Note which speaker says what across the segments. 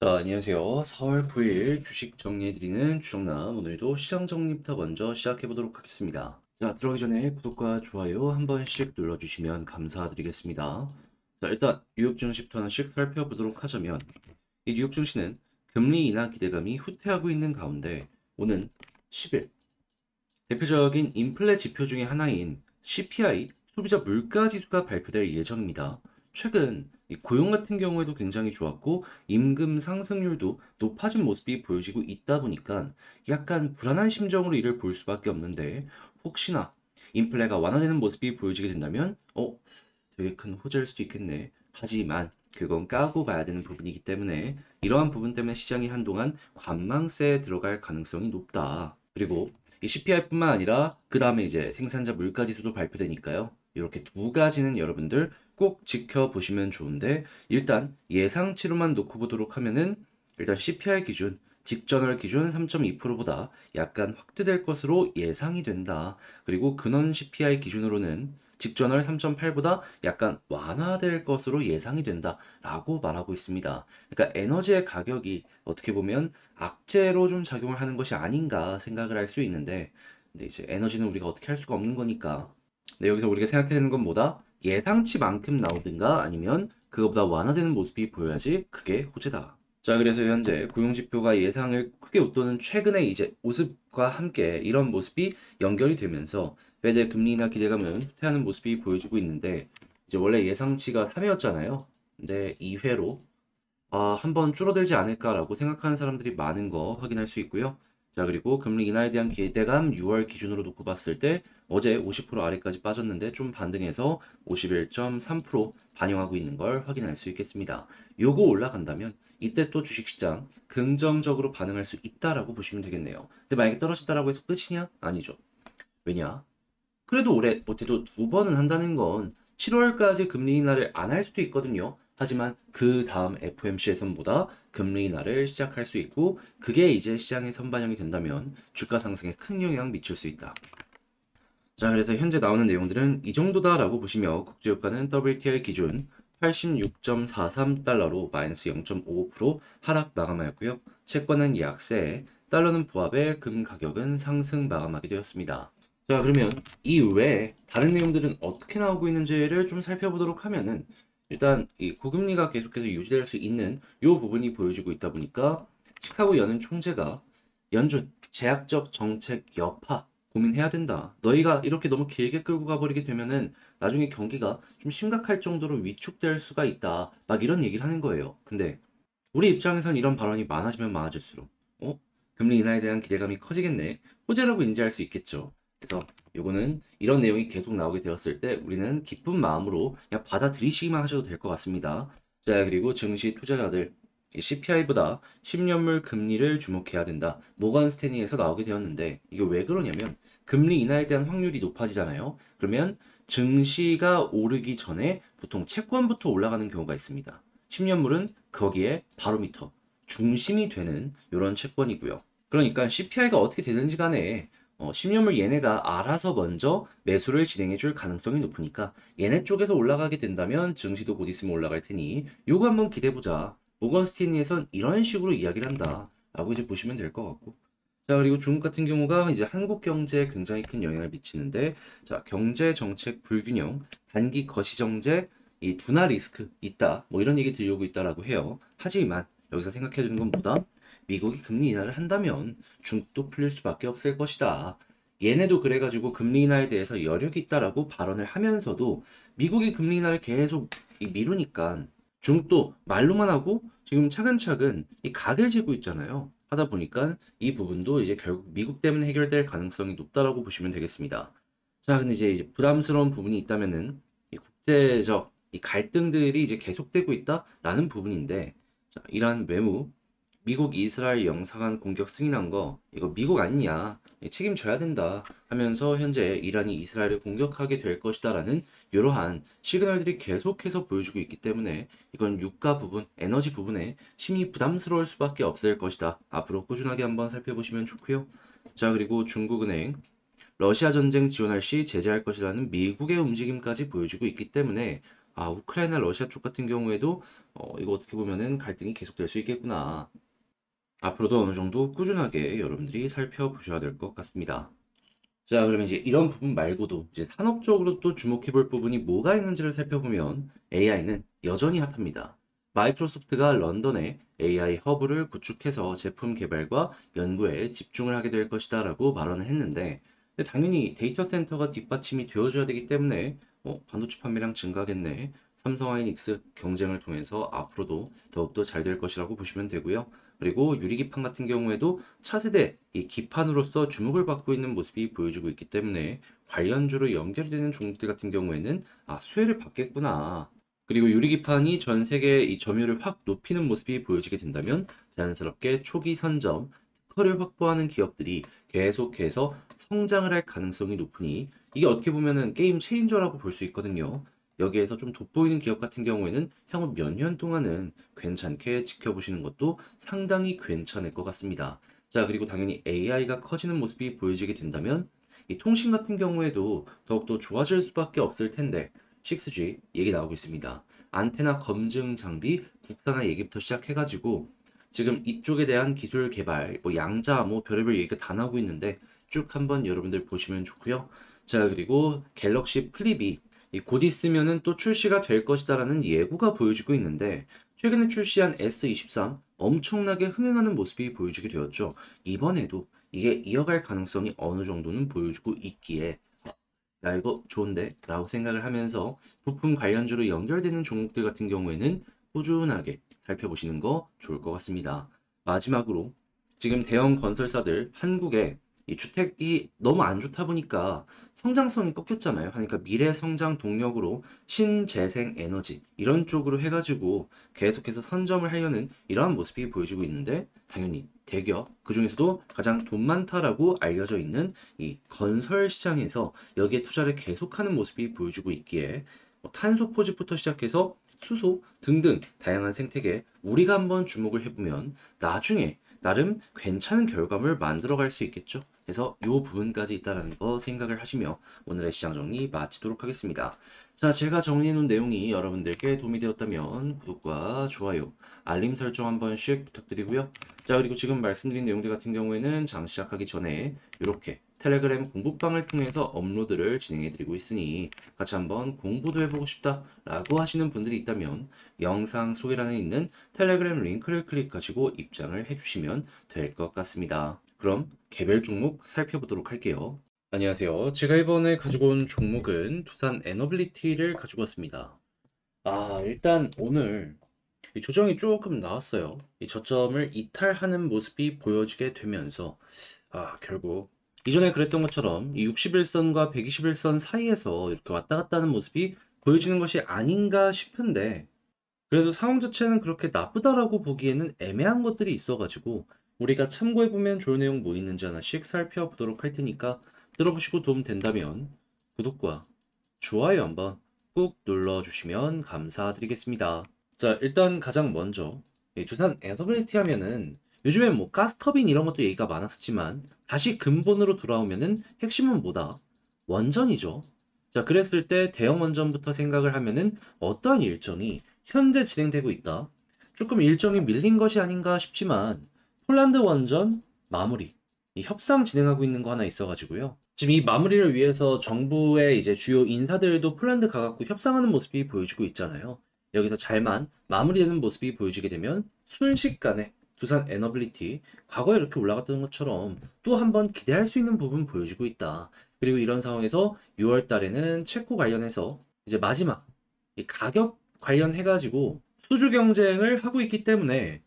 Speaker 1: 자, 안녕하세요. 4월 9일 주식 정리해드리는 주정남. 오늘도 시장 정리부터 먼저 시작해보도록 하겠습니다. 자, 들어가기 전에 구독과 좋아요 한 번씩 눌러주시면 감사드리겠습니다. 자, 일단 뉴욕 증시부터 하나씩 살펴보도록 하자면, 이 뉴욕 증시는 금리 인하 기대감이 후퇴하고 있는 가운데 오는 10일 대표적인 인플레 지표 중에 하나인 CPI, 소비자 물가 지수가 발표될 예정입니다. 최근 이 고용 같은 경우에도 굉장히 좋았고 임금 상승률도 높아진 모습이 보여지고 있다 보니까 약간 불안한 심정으로 이를 볼 수밖에 없는데, 혹시나 인플레가 완화되는 모습이 보여지게 된다면 되게 큰 호재일 수도 있겠네. 하지만 그건 까고 봐야 되는 부분이기 때문에 이러한 부분 때문에 시장이 한동안 관망세에 들어갈 가능성이 높다. 그리고 이 CPI뿐만 아니라 그 다음에 이제 생산자 물가 지수도 발표되니까요. 이렇게 두 가지는 여러분들 꼭 지켜보시면 좋은데, 일단 예상치로만 놓고 보도록 하면은 일단 CPI 기준 직전월 기준 3.2%보다 약간 확대될 것으로 예상이 된다. 그리고 근원 CPI 기준으로는 직전월 3.8보다 약간 완화될 것으로 예상이 된다라고 말하고 있습니다. 그러니까 에너지의 가격이 어떻게 보면 악재로 좀 작용을 하는 것이 아닌가 생각을 할 수 있는데, 근데 이제 에너지는 우리가 어떻게 할 수가 없는 거니까. 근데 여기서 우리가 생각해야 되는 건 뭐다? 예상치만큼 나오든가 아니면 그거보다 완화되는 모습이 보여야지 그게 호재다. 자, 그래서 현재 고용지표가 예상을 크게 웃도는 최근의 이제 모습과 함께 이런 모습이 연결이 되면서 페드의 금리 인하 기대감은 후퇴하는 모습이 보여지고 있는데, 이제 원래 예상치가 3회였잖아요. 근데 2회로 한번 줄어들지 않을까라고 생각하는 사람들이 많은 거 확인할 수 있고요. 자, 그리고 금리 인하에 대한 기대감 6월 기준으로 놓고 봤을 때 어제 50% 아래까지 빠졌는데 좀 반등해서 51.3% 반영하고 있는 걸 확인할 수 있겠습니다. 요거 올라간다면 이때 또 주식시장 긍정적으로 반응할 수 있다라고 보시면 되겠네요. 근데 만약에 떨어진다라고 해서 끝이냐? 아니죠. 왜냐? 그래도 올해 못해도 두 번은 한다는 건 7월까지 금리 인하를 안 할 수도 있거든요. 하지만 그 다음 FOMC 예선보다 금리 인하를 시작할 수 있고, 그게 이제 시장에 선반영이 된다면 주가 상승에 큰 영향 미칠 수 있다. 자, 그래서 현재 나오는 내용들은 이 정도다라고 보시며, 국제유가는 WTI 기준 86.43달러로 마이너스 0.55% 하락 마감하였고요. 채권은 약세, 달러는 보합에 금 가격은 상승 마감하게 되었습니다. 자, 그러면 이 외에 다른 내용들은 어떻게 나오고 있는지를 좀 살펴보도록 하면은, 일단 이 고금리가 계속해서 유지될 수 있는 이 부분이 보여지고 있다 보니까 시카고 연은 총재가 연준 제약적 정책 여파 고민해야 된다. 너희가 이렇게 너무 길게 끌고 가버리게 되면은 나중에 경기가 좀 심각할 정도로 위축될 수가 있다. 막 이런 얘기를 하는 거예요. 근데 우리 입장에선 이런 발언이 많아지면 많아질수록 금리 인하에 대한 기대감이 커지겠네. 호재라고 인지할 수 있겠죠. 그래서 요거는 이런 내용이 계속 나오게 되었을 때 우리는 기쁜 마음으로 그냥 받아들이시기만 하셔도 될 것 같습니다. 자, 그리고 증시 투자자들 CPI보다 10년물 금리를 주목해야 된다. 모건 스탠리에서 나오게 되었는데, 이게 왜 그러냐면 금리 인하에 대한 확률이 높아지잖아요. 그러면 증시가 오르기 전에 보통 채권부터 올라가는 경우가 있습니다. 10년물은 거기에 바로미터, 중심이 되는 이런 채권이고요. 그러니까 CPI가 어떻게 되는지 간에 10년물 얘네가 알아서 먼저 매수를 진행해 줄 가능성이 높으니까 얘네 쪽에서 올라가게 된다면 증시도 곧 있으면 올라갈 테니 요거 한번 기대보자. 모건 스탠리에선 이런 식으로 이야기를 한다 라고 이제 보시면 될 것 같고, 자, 그리고 중국 같은 경우가 이제 한국 경제에 굉장히 큰 영향을 미치는데, 자, 경제 정책 불균형, 단기 거시 정제, 이 둔화 리스크 있다. 뭐 이런 얘기 들려오고 있다라고 해요. 하지만 여기서 생각해야 되는 건 뭐다? 미국이 금리 인하를 한다면 중국도 풀릴 수밖에 없을 것이다. 얘네도 그래가지고 금리 인하에 대해서 여력이 있다라고 발언을 하면서도 미국이 금리 인하를 계속 미루니까 중국도 말로만 하고 지금 차근차근 이 각을 재고 있잖아요. 하다 보니까 이 부분도 이제 결국 미국 때문에 해결될 가능성이 높다라고 보시면 되겠습니다. 자, 근데 이제 부담스러운 부분이 있다면은 이 국제적 이 갈등들이 이제 계속되고 있다라는 부분인데, 자, 이란 외무 미국 이스라엘 영사관 공격 승인한 거 이거 미국 아니냐, 책임져야 된다 하면서 현재 이란이 이스라엘을 공격하게 될 것이다라는 이러한 시그널들이 계속해서 보여주고 있기 때문에 이건 유가 부분, 에너지 부분에 심히 부담스러울 수밖에 없을 것이다. 앞으로 꾸준하게 한번 살펴보시면 좋고요. 자, 그리고 중국은행 러시아 전쟁 지원할 시 제재할 것이라는 미국의 움직임까지 보여주고 있기 때문에 우크라이나 러시아 쪽 같은 경우에도 이거 어떻게 보면은 갈등이 계속될 수 있겠구나. 앞으로도 어느 정도 꾸준하게 여러분들이 살펴보셔야 될 것 같습니다. 자, 그러면 이제 이런 부분 말고도 이제 산업적으로 또 주목해 볼 부분이 뭐가 있는지를 살펴보면 AI는 여전히 핫합니다. 마이크로소프트가 런던에 AI 허브를 구축해서 제품 개발과 연구에 집중을 하게 될 것이다라고 발언을 했는데, 근데 당연히 데이터 센터가 뒷받침이 되어줘야 되기 때문에 반도체 판매량 증가하겠네. 삼성 하이닉스 경쟁을 통해서 앞으로도 더욱더 잘 될 것이라고 보시면 되고요. 그리고 유리기판 같은 경우에도 차세대 이 기판으로서 주목을 받고 있는 모습이 보여지고 있기 때문에 관련주로 연결되는 종목들 같은 경우에는 수혜를 받겠구나. 그리고 유리기판이 전 세계 이 점유율을 확 높이는 모습이 보여지게 된다면 자연스럽게 초기 선점, 특허를 확보하는 기업들이 계속해서 성장을 할 가능성이 높으니 이게 어떻게 보면은 게임 체인저라고 볼 수 있거든요. 여기에서 좀 돋보이는 기업 같은 경우에는 향후 몇 년 동안은 괜찮게 지켜보시는 것도 상당히 괜찮을 것 같습니다. 자, 그리고 당연히 AI가 커지는 모습이 보여지게 된다면 이 통신 같은 경우에도 더욱더 좋아질 수밖에 없을 텐데 6G 얘기 나오고 있습니다. 안테나 검증 장비 국산화 얘기부터 시작해가지고 지금 이쪽에 대한 기술 개발, 양자, 별의별 얘기가 다 나오고 있는데 쭉 한번 여러분들 보시면 좋고요. 자, 그리고 갤럭시 플립이 곧 있으면은 또 출시가 될 것이다라는 예고가 보여지고 있는데 최근에 출시한 S23 엄청나게 흥행하는 모습이 보여지게 되었죠. 이번에도 이게 이어갈 가능성이 어느 정도는 보여주고 있기에 야 이거 좋은데? 라고 생각을 하면서 부품 관련주로 연결되는 종목들 같은 경우에는 꾸준하게 살펴보시는 거 좋을 것 같습니다. 마지막으로 지금 대형 건설사들 한국에 이 주택이 너무 안 좋다 보니까 성장성이 꺾였잖아요. 그러니까 미래 성장 동력으로 신재생 에너지 이런 쪽으로 해가지고 계속해서 선점을 하려는 이러한 모습이 보여지고 있는데 당연히 대기업 그중에서도 가장 돈 많다라고 알려져 있는 이 건설 시장에서 여기에 투자를 계속하는 모습이 보여지고 있기에 탄소 포집부터 시작해서 수소 등등 다양한 생태계 우리가 한번 주목을 해보면 나중에 나름 괜찮은 결과물 만들어갈 수 있겠죠. 그래서 이 부분까지 있다라는 거 생각을 하시며 오늘의 시장 정리 마치도록 하겠습니다. 자, 제가 정리해놓은 내용이 여러분들께 도움이 되었다면 구독과 좋아요, 알림 설정 한 번씩 부탁드리고요. 자, 그리고 지금 말씀드린 내용들 같은 경우에는 장 시작하기 전에 이렇게 텔레그램 공부방을 통해서 업로드를 진행해드리고 있으니 같이 한번 공부도 해보고 싶다라고 하시는 분들이 있다면 영상 소개란에 있는 텔레그램 링크를 클릭하시고 입장을 해주시면 될 것 같습니다. 그럼 개별 종목 살펴보도록 할게요. 안녕하세요. 제가 이번에 가지고 온 종목은 두산 에너빌리티를 가지고 왔습니다. 일단 오늘 이 조정이 조금 나왔어요. 이 저점을 이탈하는 모습이 보여지게 되면서 결국 이전에 그랬던 것처럼 이 61선과 121선 사이에서 이렇게 왔다 갔다 하는 모습이 보여지는 것이 아닌가 싶은데 그래도 상황 자체는 그렇게 나쁘다라고 보기에는 애매한 것들이 있어가지고 우리가 참고해보면 좋은 내용 뭐 있는지 하나씩 살펴보도록 할 테니까 들어보시고 도움 된다면 구독과 좋아요 한번 꾹 눌러주시면 감사드리겠습니다. 자, 일단 가장 먼저 이 두산 에너빌리티 하면은 요즘엔 가스터빈 이런 것도 얘기가 많았었지만 다시 근본으로 돌아오면은 핵심은 뭐다? 원전이죠. 자, 그랬을 때 대형 원전부터 생각을 하면은 어떠한 일정이 현재 진행되고 있다. 조금 일정이 밀린 것이 아닌가 싶지만 폴란드 원전 마무리 이 협상 진행하고 있는 거 하나 있어가지고요. 지금 이 마무리를 위해서 정부의 이제 주요 인사들도 폴란드 가갖고 협상하는 모습이 보여지고 있잖아요. 여기서 잘만 마무리되는 모습이 보여지게 되면 순식간에 두산 에너빌리티 과거에 이렇게 올라갔던 것처럼 또 한 번 기대할 수 있는 부분 보여지고 있다. 그리고 이런 상황에서 6월 달에는 체코 관련해서 이제 마지막 이 가격 관련해가지고 수주 경쟁을 하고 있기 때문에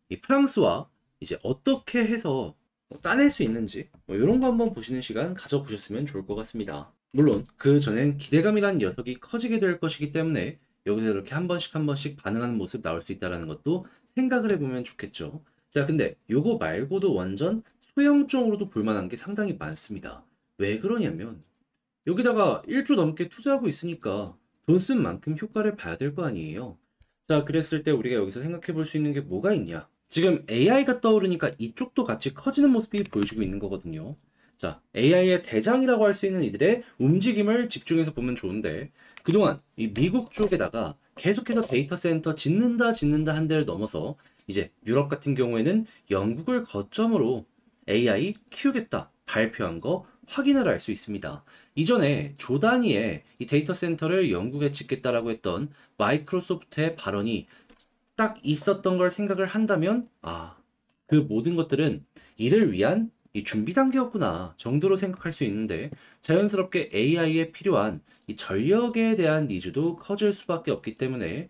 Speaker 1: 이 프랑스와 이제 어떻게 해서 따낼 수 있는지 이런 거 한번 보시는 시간 가져보셨으면 좋을 것 같습니다. 물론 그 전엔 기대감이란 녀석이 커지게 될 것이기 때문에 여기서 이렇게 한 번씩 한 번씩 반응하는 모습 나올 수 있다는 것도 생각을 해보면 좋겠죠. 자, 근데 요거 말고도 완전 소형적으로도 볼만한 게 상당히 많습니다. 왜 그러냐면 여기다가 1조 넘게 투자하고 있으니까 돈 쓴 만큼 효과를 봐야 될 거 아니에요. 자, 그랬을 때 우리가 여기서 생각해 볼 수 있는 게 뭐가 있냐? 지금 AI가 떠오르니까 이쪽도 같이 커지는 모습이 보여지고 있는 거거든요. 자, AI의 대장이라고 할 수 있는 이들의 움직임을 집중해서 보면 좋은데 그동안 이 미국 쪽에다가 계속해서 데이터 센터 짓는다 한 데를 넘어서 이제 유럽 같은 경우에는 영국을 거점으로 AI 키우겠다 발표한 거 확인을 할 수 있습니다. 이전에 조 단위의 이 데이터 센터를 영국에 짓겠다라고 했던 마이크로소프트의 발언이 딱 있었던 걸 생각을 한다면, 그 모든 것들은 이를 위한 이 준비 단계였구나 정도로 생각할 수 있는데, 자연스럽게 AI에 필요한 이 전력에 대한 니즈도 커질 수밖에 없기 때문에,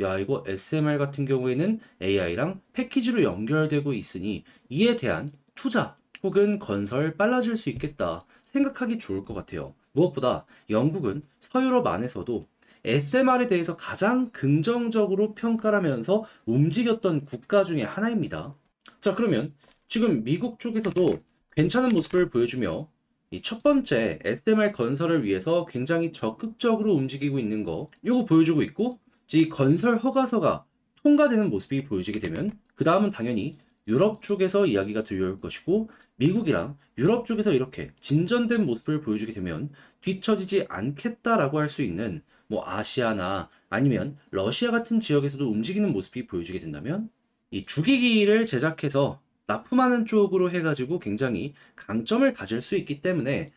Speaker 1: 야, 이거 SMR 같은 경우에는 AI랑 패키지로 연결되고 있으니 이에 대한 투자 혹은 건설 빨라질 수 있겠다 생각하기 좋을 것 같아요. 무엇보다 영국은 서유럽 안에서도 SMR에 대해서 가장 긍정적으로 평가하면서 움직였던 국가 중에 하나입니다. 자, 그러면 지금 미국 쪽에서도 괜찮은 모습을 보여주며 이 첫 번째 SMR 건설을 위해서 굉장히 적극적으로 움직이고 있는 거, 요거 보여주고 있고, 이 건설 허가서가 통과되는 모습이 보여지게 되면 그 다음은 당연히 유럽 쪽에서 이야기가 들려올 것이고, 미국이랑 유럽 쪽에서 이렇게 진전된 모습을 보여주게 되면 뒤처지지 않겠다라고 할 수 있는 뭐 아시아나 아니면 러시아 같은 지역에서도 움직이는 모습이 보여지게 된다면, 이 주기기를 제작해서 납품하는 쪽으로 해가지고 굉장히 강점을 가질 수 있기 때문에,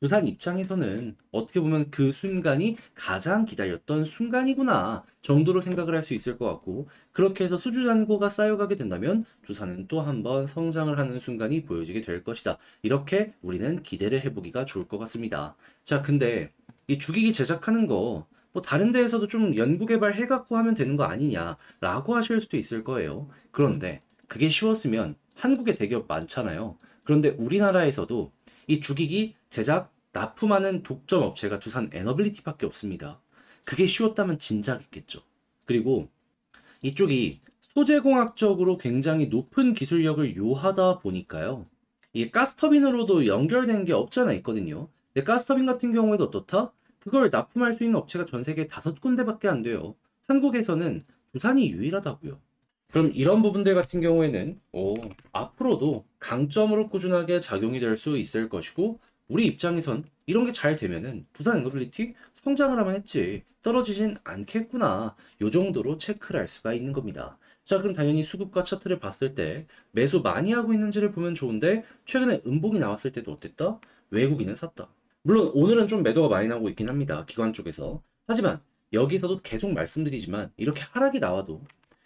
Speaker 1: 두산 입장에서는 어떻게 보면 그 순간이 가장 기다렸던 순간이구나 정도로 생각을 할 수 있을 것 같고, 그렇게 해서 수주잔고가 쌓여가게 된다면 두산은 또 한 번 성장을 하는 순간이 보여지게 될 것이다. 이렇게 우리는 기대를 해보기가 좋을 것 같습니다. 자, 근데 이 주기기 제작하는 거 뭐 다른 데에서도 좀 연구개발 해갖고 하면 되는 거 아니냐라고 하실 수도 있을 거예요. 그런데 그게 쉬웠으면 한국에 대기업 많잖아요. 그런데 우리나라에서도 이 주기기 제작 납품하는 독점 업체가 두산 에너빌리티밖에 없습니다. 그게 쉬웠다면 진작 있겠죠. 그리고 이쪽이 소재공학적으로 굉장히 높은 기술력을 요하다 보니까요. 이게 가스터빈으로도 연결된 게 없지 않아 있거든요. 근데 가스터빈 같은 경우에도 어떻다? 그걸 납품할 수 있는 업체가 전 세계에 5군데밖에 안 돼요. 한국에서는 두산이 유일하다고요. 그럼 이런 부분들 같은 경우에는 앞으로도 강점으로 꾸준하게 작용이 될 수 있을 것이고, 우리 입장에선 이런 게 잘 되면은 두산 에너빌리티 성장을 하면 했지 떨어지진 않겠구나 요 정도로 체크를 할 수가 있는 겁니다. 자, 그럼 당연히 수급과 차트를 봤을 때 매수 많이 하고 있는지를 보면 좋은데, 최근에 음봉이 나왔을 때도 어땠다? 외국인은 샀다. 물론 오늘은 좀 매도가 많이 나오고 있긴 합니다, 기관 쪽에서. 하지만 여기서도 계속 말씀드리지만 이렇게 하락이 나와도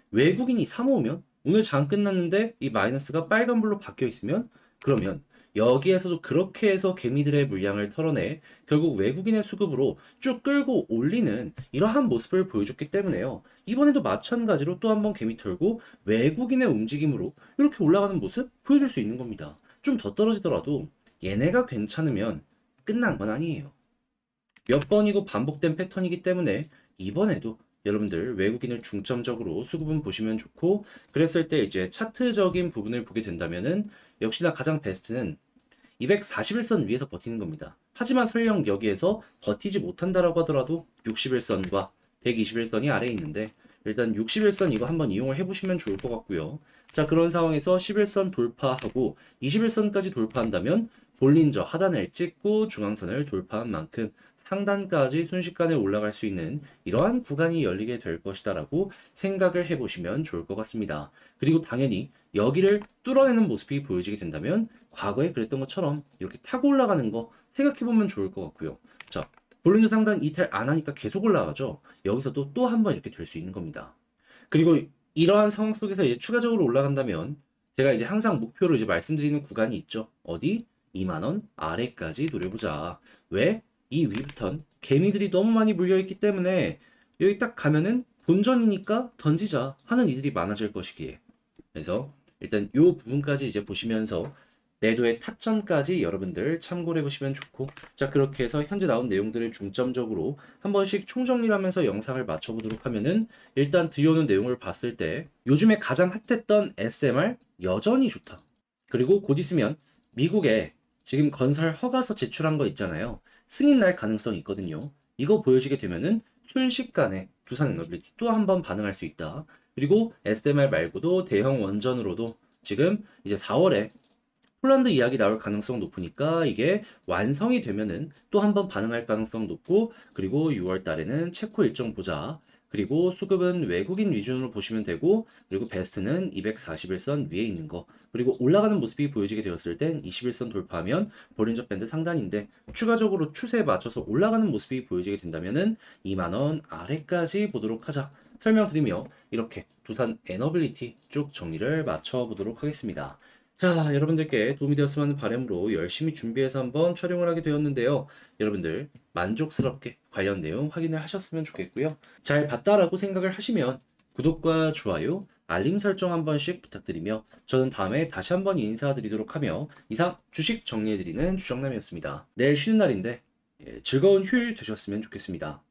Speaker 1: 외국인이 사모으면, 오늘 장 끝났는데 이 마이너스가 빨간불로 바뀌어 있으면, 그러면 여기에서도 그렇게 해서 개미들의 물량을 털어내 결국 외국인의 수급으로 쭉 끌고 올리는 이러한 모습을 보여줬기 때문에요. 이번에도 마찬가지로 또 한 번 개미 털고 외국인의 움직임으로 이렇게 올라가는 모습 보여줄 수 있는 겁니다. 좀 더 떨어지더라도 얘네가 괜찮으면 끝난 건 아니에요. 몇 번이고 반복된 패턴이기 때문에 이번에도 여러분들 외국인을 중점적으로 수급은 보시면 좋고, 그랬을 때 이제 차트적인 부분을 보게 된다면은 역시나 가장 베스트는 241선 위에서 버티는 겁니다. 하지만 설령 여기에서 버티지 못한다라고 하더라도 61선과 121선이 아래에 있는데, 일단 61선 이거 한번 이용을 해보시면 좋을 것 같고요. 자, 그런 상황에서 11선 돌파하고 21선까지 돌파한다면 볼린저 하단을 찍고 중앙선을 돌파한 만큼 상단까지 순식간에 올라갈 수 있는 이러한 구간이 열리게 될 것이다 라고 생각을 해보시면 좋을 것 같습니다. 그리고 당연히 여기를 뚫어내는 모습이 보여지게 된다면 과거에 그랬던 것처럼 이렇게 타고 올라가는 거 생각해보면 좋을 것 같고요. 자, 볼린저 상단 이탈 안 하니까 계속 올라가죠. 여기서도 또 한 번 이렇게 될 수 있는 겁니다. 그리고 이러한 상황 속에서 이제 추가적으로 올라간다면 제가 이제 항상 목표로 이제 말씀드리는 구간이 있죠. 어디? 2만원 아래까지 노려보자. 왜? 이 위부턴 개미들이 너무 많이 물려있기 때문에 여기 딱 가면은 본전이니까 던지자 하는 이들이 많아질 것이기에, 그래서 일단 이 부분까지 이제 보시면서 매도의 타점까지 여러분들 참고를 해보시면 좋고, 자, 그렇게 해서 현재 나온 내용들을 중점적으로 한 번씩 총정리를 하면서 영상을 맞춰보도록 하면은, 일단 들여오는 내용을 봤을 때 요즘에 가장 핫했던 SMR 여전히 좋다. 그리고 곧 있으면 미국에 지금 건설 허가서 제출한 거 있잖아요. 승인 날 가능성이 있거든요. 이거 보여지게 되면은 순식간에 두산 에너빌리티 또 한 번 반응할 수 있다. 그리고 SMR 말고도 대형 원전으로도 지금 이제 4월에 폴란드 이야기 나올 가능성 높으니까 이게 완성이 되면은 또 한 번 반응할 가능성 높고, 그리고 6월 달에는 체코 일정 보자. 그리고 수급은 외국인 위주로 보시면 되고, 그리고 베스트는 241선 위에 있는 거. 그리고 올라가는 모습이 보여지게 되었을 땐 21선 돌파하면 볼린저 밴드 상단인데, 추가적으로 추세에 맞춰서 올라가는 모습이 보여지게 된다면은 2만 원 아래까지 보도록 하자. 설명드리며 이렇게 두산 에너빌리티 쭉 정리를 맞춰 보도록 하겠습니다. 자, 여러분들께 도움이 되었으면 하는 바람으로 열심히 준비해서 한번 촬영을 하게 되었는데요. 여러분들 만족스럽게 관련 내용 확인을 하셨으면 좋겠고요. 잘 봤다라고 생각을 하시면 구독과 좋아요, 알림 설정 한 번씩 부탁드리며 저는 다음에 다시 한번 인사드리도록 하며 이상 주식 정리해드리는 주정남이었습니다. 내일 쉬는 날인데 즐거운 휴일 되셨으면 좋겠습니다.